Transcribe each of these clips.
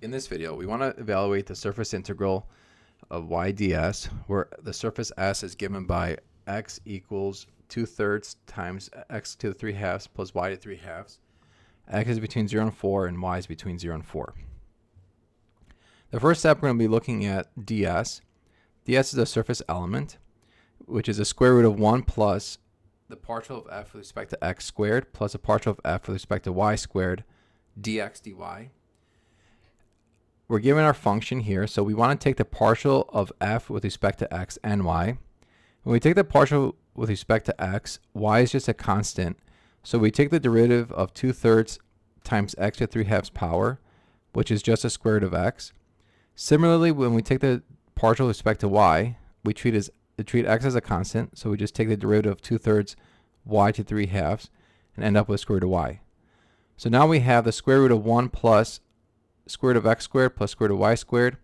In this video, we want to evaluate the surface integral of y ds, where the surface S is given by x equals 2/3 times x to the 3/2 plus y to 3/2. X is between 0 and 4, and y is between 0 and 4. The first step, we're going to be looking at ds. ds is a surface element, which is the square root of 1 plus the partial of f with respect to x squared plus the partial of f with respect to y squared dx dy. We're given our function here, so we want to take the partial of f with respect to x and y. When we take the partial with respect to x, y is just a constant, so we take the derivative of 2/3 times x to the 3/2 power, which is just a square root of x. Similarly, when we take the partial with respect to y, we treat x as a constant, so we just take the derivative of 2/3 y to 3/2 and end up with square root of y. So now we have the square root of 1 plus square root of x squared plus square root of y squared,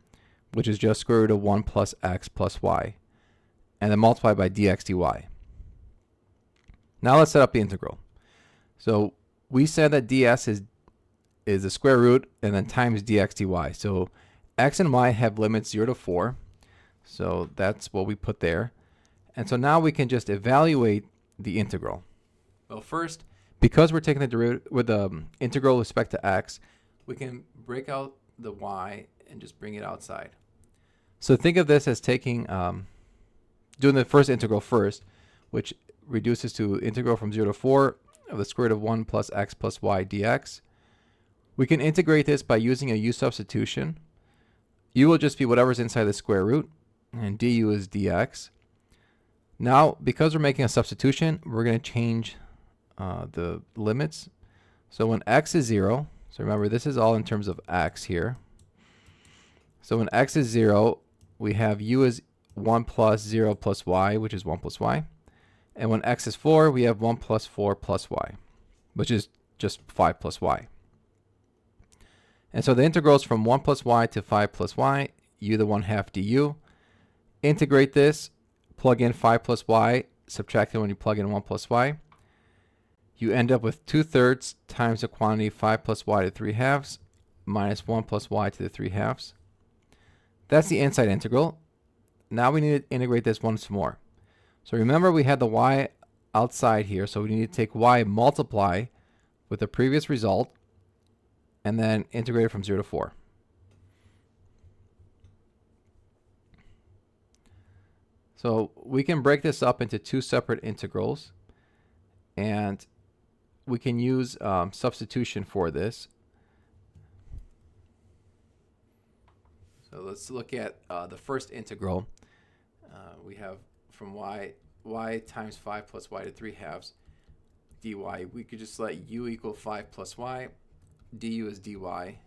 which is just square root of 1 plus x plus y, and then multiplied by dx dy. Now let's set up the integral. So we said that ds is the square root and then times dx dy. So x and y have limits 0 to 4. So that's what we put there. And so now we can just evaluate the integral. Well, first, because we're taking the derivative with the integral with respect to x, we can break out the y and just bring it outside. So think of this as taking, doing the first integral first, which reduces to integral from 0 to 4 of the square root of 1 plus x plus y dx. We can integrate this by using a u substitution. U will just be whatever's inside the square root, and du is dx. Now, because we're making a substitution, we're going to change the limits. So when x is 0, so remember this is all in terms of x here. So when x is 0, we have u is 1 plus 0 plus y, which is 1 plus y. And when x is 4, we have 1 plus 4 plus y, which is just 5 plus y. And so the integral is from 1 plus y to 5 plus y, u to the 1/2 du. Integrate this, plug in 5 plus y, subtract it when you plug in 1 plus y. You end up with 2/3 times the quantity 5 plus y to 3/2 minus 1 plus y to the 3/2. That's the inside integral. Now we need to integrate this once more. So remember, we had the y outside here, so we need to take y multiply with the previous result and then integrate it from 0 to 4. So we can break this up into two separate integrals, and we can use substitution for this. So let's look at the first integral. We have from y times 5 plus y to 3/2 dy. We could just let u equal 5 plus y. Du is dy.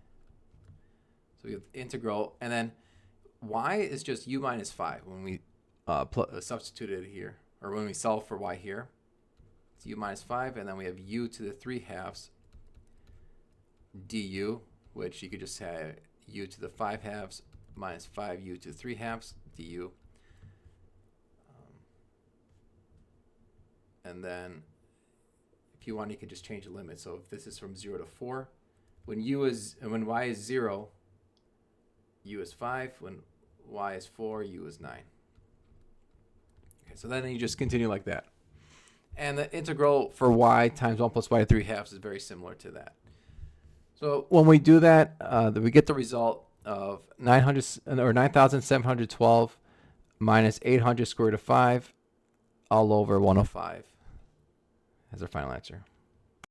So we have integral, and then y is just u minus 5 when we substitute it here, or when we solve for y here. It's u minus 5, and then we have u to the 3/2 du, which you could just say u to the 5/2 minus 5u to the 3/2 du. And then if you want, you can just change the limit. So if this is from 0 to 4, when y is 0, u is 5. When y is 4, u is 9. Okay, so then you just continue like that. And the integral for y times 1 plus y to 3/2 is very similar to that. So when we do that, we get the result of 9,712 minus 800 square root of 5 all over 105 as our final answer.